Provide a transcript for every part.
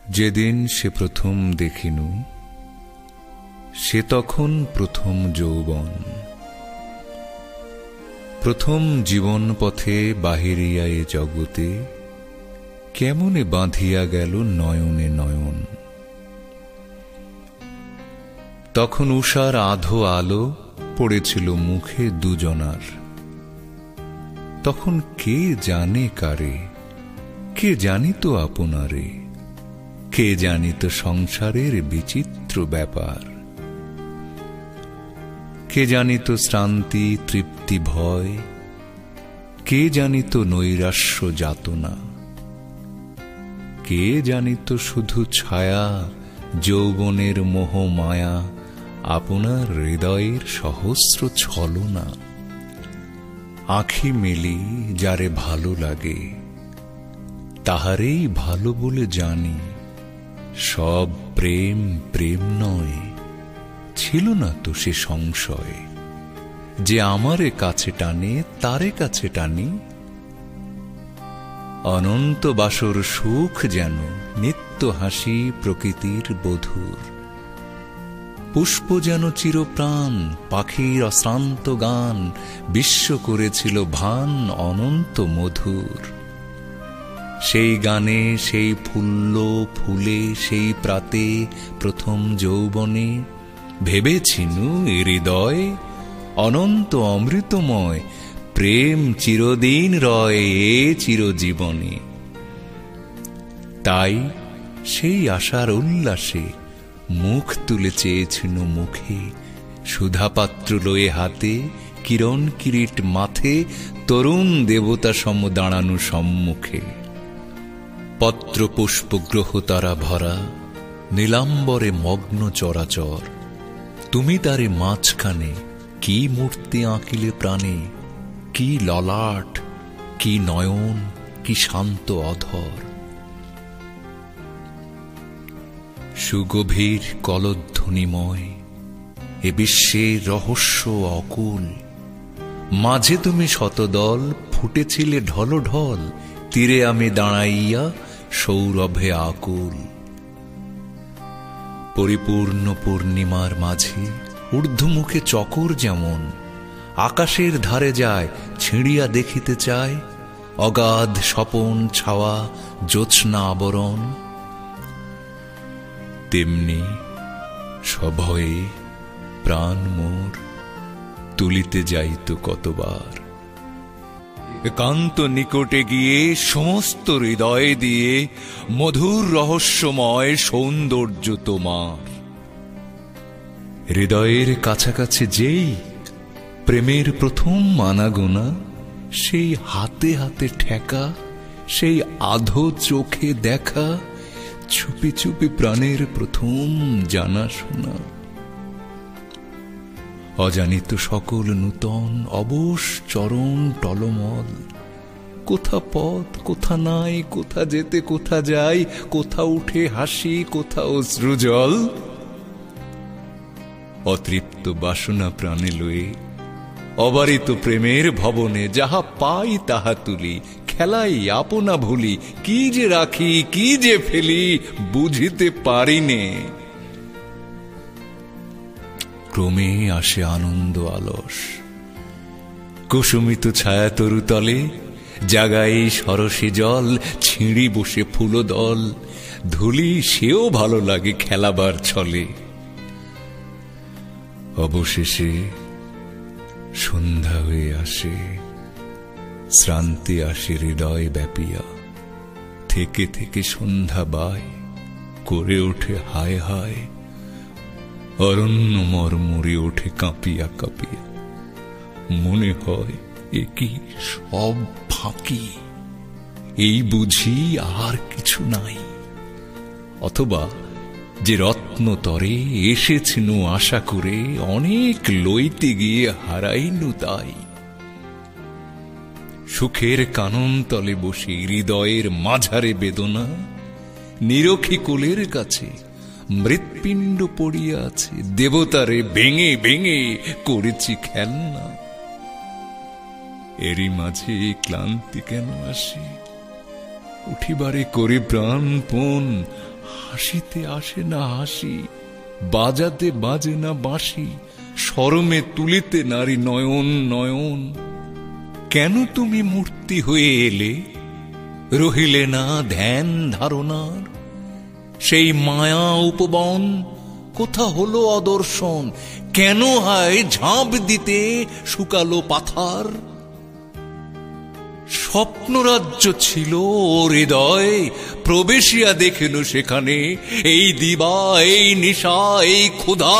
যেদিন সে প্রথম দেখিনু, সে তখন প্রথম যৌবন। প্রথম জীবন পথে বাহিরিয়া এ জগতে কেমনে বাঁধিয়া গেল নয়নে নয়ন। তখন উষার আধো আলো পড়েছিল মুখে দুজনার। তখন কে জানে কারে, কে জানিত আপনারে, কে জানিত সংসারের বিচিত্র ব্যাপার, কে জানিত শ্রান্তি তৃপ্তি ভয়, কে জানিত নৈরাশ্য যাতনা, কে জানিত শুধু ছায়া যৌবনের মোহ মায়া আপনার হৃদয়ের সহস্র ছলনা। আঁখি মেলি যারে ভালো লাগে, তাহারেই ভালো বলে জানি। সব প্রেম প্রেম নয়, ছিল না তো সে সংশয়, যে আমারে কাছে টানে তারে কাছে টানি। অনন্ত বাসর সুখ যেন নিত্য হাসি প্রকৃতির বধূর। পুষ্প যেন চিরপ্রাণ, পাখির অশ্রান্ত গান, বিশ্ব করেছিল ভান অনন্ত মধুর। সেই গানে, সেই ফুল্ল ফুলে, সেই প্রাতে প্রথম যৌবনে ভেবেছিনু হৃদয় অনন্ত অমৃতময়, প্রেম চিরদিন রয় এ চিরজীবনে। তাই সেই আশার উল্লাসে মুখ তুলে চেয়েছিল মুখে, সুধাপাত্র লয়ে হাতে, কিরণ কিরিট মাথে, তরুণ দেবতা সম দাঁড়ানো সম্মুখে। পত্র পুষ্প গ্রহ তারা ভরা, নীলাম্বরে মগ্ন চরাচর। তুমি তারে মাঝখানে কি মূর্তি আঁকিলে প্রাণে, কি ললাট, কি নয়ন, কি শান্ত অধর। সুগভীর কলধ্বনিময় এ বিশ্বের রহস্য অকুল। মাঝে তুমি শতদল ফুটেছিলে ঢলঢল, তীরে আমি দাঁড়াইয়া সৌরভে আকুল। পরিপূর্ণ পূর্ণিমার মাঝে ঊর্ধ্বমুখে চকর যেমন আকাশের ধারে যায়, ছিঁড়িয়া দেখিতে চায় অগাধ স্বপন ছাওয়া জ্যোৎস্না আবরণ। তেমনি সভয়ে প্রাণ মোর তুলিতে যাইত কতবার। একান্ত নিকটে গিয়ে সমস্ত হৃদয় দিয়ে মধুর রহস্যময় সৌন্দর্য তোমার। হৃদয়ের কাছাকাছি যেই প্রেমের প্রথম আনাগোনা, সেই হাতে হাতে ঠেকা, সেই আধো চোখে দেখা, চুপি চুপি প্রাণের প্রথম জানাশোনা। অজানিত সকল নূতন অবশ চরণ টলমল, কোথা পথ কোথা নাই, কোথা যেতে কোথা যাই, কোথা উঠে হাসি কোথা অশ্রুজল। অতৃপ্ত বাসনা প্রাণে লয়ে অবারিত প্রেমের ভবনে, যাহা পাই তাহা তুলি, খেলাই আপনা ভুলি, কি যে রাখি কি যে ফেলি বুঝিতে পারিনে। ক্রমে আসে আনন্দ আলস, কুসুমিত ছায়া তরুতলে জাগাই সরসে জল, ছিঁড়ি বসে ফুলদল, ধুলি সেও ভালো লাগে খেলাবার ছলে। অবশেষে সন্ধ্যা হয়ে আসে, শ্রান্তি আসে হৃদয় ব্যাপিয়া। থেকে থেকে সন্ধ্যা বাই করে ওঠে হায় হায়, অরণ্য মরমরে ওঠে কাঁপিয়া কাঁপিয়া। মনে হয় এ কি সব ফাঁকি, এই বুঝি আর কিছু নাই। অথবা যে রত্নতরে এসেছিনু আশা করে, অনেক লইতে গিয়ে হারাইনু তাই। সুখের কানন তলে বসে হৃদয়ের মাঝারে বেদনা, নিরখী কোলের কাছে মৃৎপিণ্ড পড়িয়া আছে, দেবতারে ভেঙে ভেঙে করেছি খেলনা। এরই মাঝে ক্লান্তি কেন আসে, উঠিবারে করে প্রাণপণ হাসিতে আসে না হাসি, বাজাতে বাজে না বাঁশি, শরমে তুলিতে নারী নয়ন নয়ন। কেন তুমি মূর্তি হয়ে এলে, রহিলে না ধ্যান ধারণার? সেই মায়া উপবন কোথা হলো অদর্শন? কেন হয় ঝাঁপ দিতে শুকালো পাথার? স্বপ্নরাজ্য ছিল ওর হৃদয়, প্রবেশিয়া দেখেন সেখানে এই দিবা, এই নিশা, এই ক্ষুধা,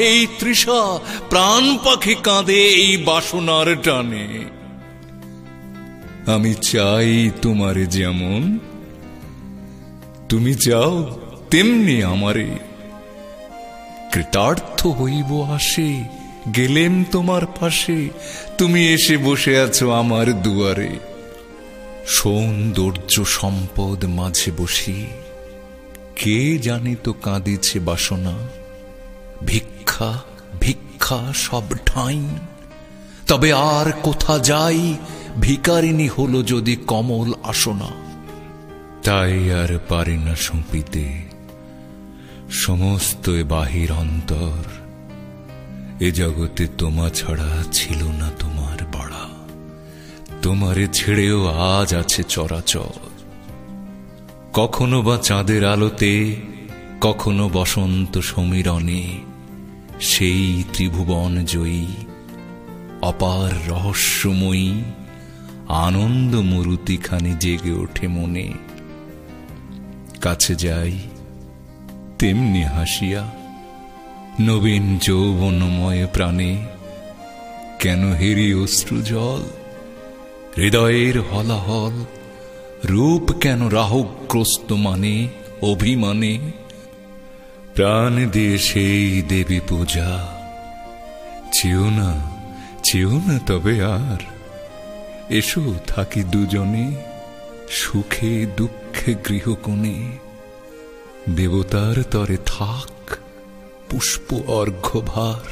এই তৃষা, প্রাণ পাখি কাঁদে এই বাসনার টানে। আমি চাই তোমারে যেমন, তুমি চাও তেমনি আমারে। কৃতার্থ হইব আসে, গেলেম তোমার পাশে, তুমি এসে বসে আছো আমার দুয়ারে। সৌন্দর্য সম্পদ মাঝে বসি, কে জানি তো কাঁদিছে বাসনা। ভিক্ষা ভিক্ষা সব ঠাঁই, তবে আর কোথা যাই? ভিকারিনী হলো যদি কমল আসনা। তাই আর পারি না সঁপিতে সমস্ত বাহির অন্তর। এ জগতে তোমা ছাড়া ছিল না তোমার বাড়া, তোমারে ছেড়েও আজ আছে চরাচর। কখনো বা চাঁদের আলোতে, কখনো বসন্ত সমীরণে, সেই ত্রিভুবন জয়ী অপার রহস্যময়ী আনন্দ মূর্তিখানি জেগে ওঠে মনে। কাছে যাই তেমনি হাসিয়া, নবীন যৌবনময় প্রাণে। কেন হেরি অশ্রু জল, হৃদয়ের হলাহল? রূপ কেন রাহুগ্রস্ত মানে অভিমানে? প্রাণ দিয়ে সেই দেবী পূজা, চেও না চেও না তবে আর। এসো থাকি দুজনে সুখে দুঃখে গৃহকোণে। দেবতার তরে থাক পুষ্প অর্ঘ্যভার।